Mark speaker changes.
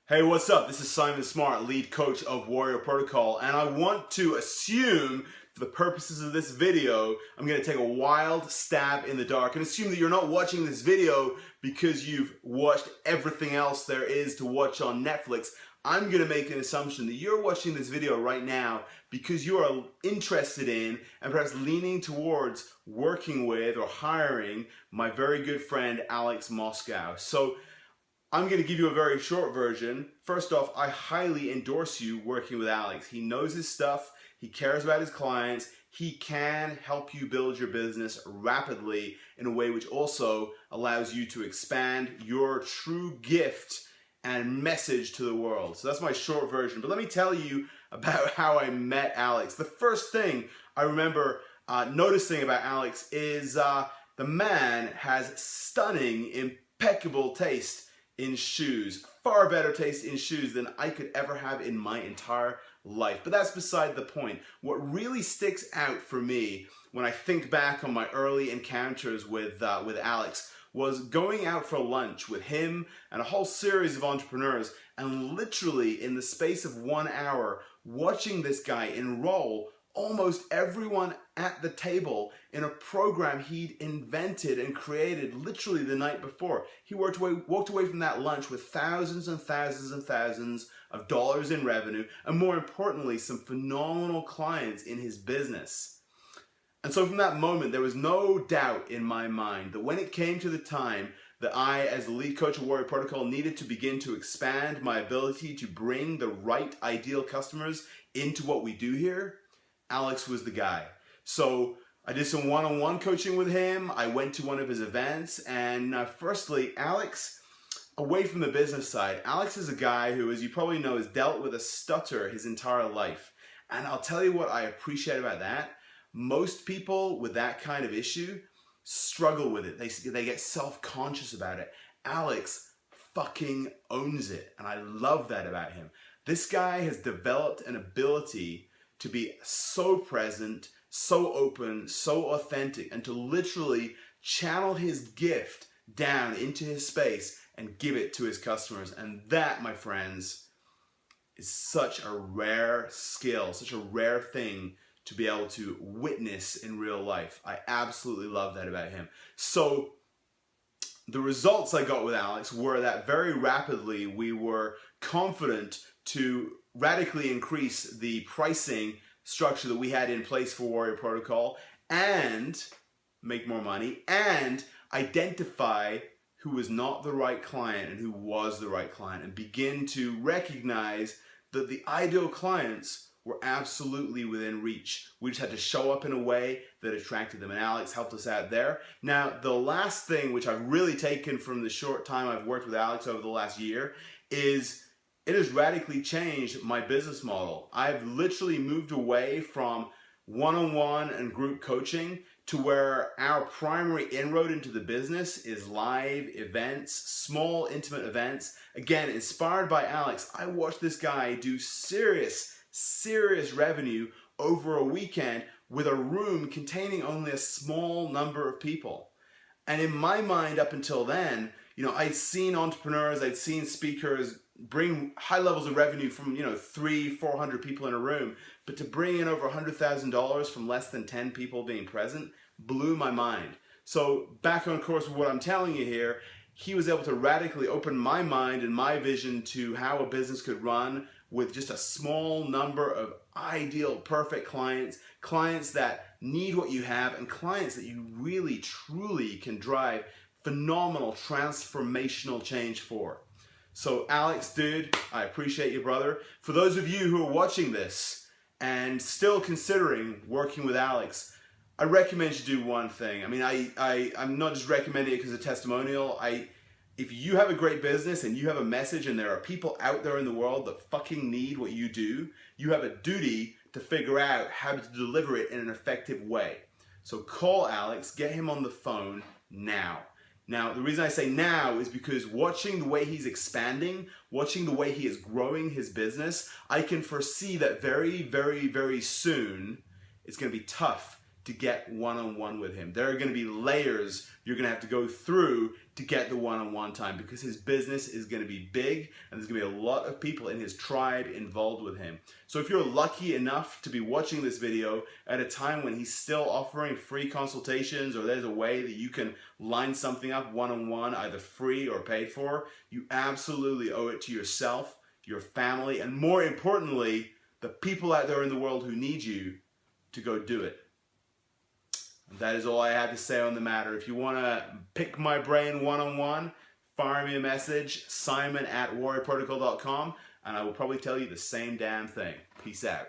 Speaker 1: Hey, what's up? This is Simon Smart, lead coach of Warrior Protocol, and I want to assume, for the purposes of this video, I'm going to take a wild stab in the dark and assume that you're not watching this video because you've watched everything else there is to watch on Netflix. I'm going to make an assumption that you're watching this video right now because you are interested in and perhaps leaning towards working with or hiring my very good friend Alex Moscow. So I'm going to give you a very short version. First off, I highly endorse you working with Alex. He knows his stuff. He cares about his clients. He can help you build your business rapidly in a way which also allows you to expand your true gift and message to the world. So that's my short version. But let me tell you about how I met Alex. The first thing I remember noticing about Alex is the man has stunning, impeccable taste in shoes. Far better taste in shoes than I could ever have in my entire life. But that's beside the point. What really sticks out for me when I think back on my early encounters with Alex was going out for lunch with him and a whole series of entrepreneurs, and literally in the space of 1 hour watching this guy enroll almost everyone at the table in a program he'd invented and created literally the night before. He walked away from that lunch with thousands and thousands and thousands of dollars in revenue, and more importantly, some phenomenal clients in his business. And so from that moment, there was no doubt in my mind that when it came to the time that I, as the lead coach of Warrior Protocol, needed to begin to expand my ability to bring the right ideal customers into what we do here, Alex was the guy. So I did some one-on-one coaching with him. I went to one of his events, and firstly, Alex, away from the business side, Alex is a guy who, as you probably know, has dealt with a stutter his entire life. And I'll tell you what I appreciate about that. Most people with that kind of issue struggle with it. They get self-conscious about it. Alex fucking owns it, and I love that about him. This guy has developed an ability to be so present, so open, so authentic, and to literally channel his gift down into his space and give it to his customers. And that, my friends, is such a rare skill, such a rare thing to be able to witness in real life. I absolutely love that about him. So the results I got with Alex were that very rapidly we were confident to radically increase the pricing structure that we had in place for Warrior Protocol and make more money and identify who was not the right client and who was the right client, and begin to recognize that the ideal clients were absolutely within reach. We just had to show up in a way that attracted them, and Alex helped us out there. Now, the last thing which I've really taken from the short time I've worked with Alex over the last year is it has radically changed my business model. I've literally moved away from one-on-one and group coaching to where our primary inroad into the business is live events, small intimate events. Again, inspired by Alex, I watched this guy do serious revenue over a weekend with a room containing only a small number of people. And in my mind up until then, I'd seen entrepreneurs, I'd seen speakers bring high levels of revenue from 300-400 people in a room, but to bring in over $100,000 from less than 10 people being present blew my mind. So back on course with what I'm telling you here, he was able to radically open my mind and my vision to how a business could run with just a small number of ideal, perfect clients, clients that need what you have, and clients that you really, truly can drive phenomenal, transformational change for. So Alex, dude, I appreciate you, brother. For those of you who are watching this and still considering working with Alex, I recommend you do one thing. I mean, I'm not just recommending it because of testimonial. If you have a great business and you have a message and there are people out there in the world that fucking need what you do, you have a duty to figure out how to deliver it in an effective way. So call Alex, get him on the phone now. Now, the reason I say now is because watching the way he's expanding, watching the way he is growing his business, I can foresee that very, very, very soon it's going to be tough to get one-on-one with him. There are going to be layers you're going to have to go through to get the one-on-one time, because his business is going to be big and there's going to be a lot of people in his tribe involved with him. So if you're lucky enough to be watching this video at a time when he's still offering free consultations, or there's a way that you can line something up one-on-one, either free or paid for, you absolutely owe it to yourself, your family, and more importantly, the people out there in the world who need you to go do it. And that is all I had to say on the matter. If you want to pick my brain one-on-one, fire me a message, simon@warriorprotocol.com, and I will probably tell you the same damn thing. Peace out.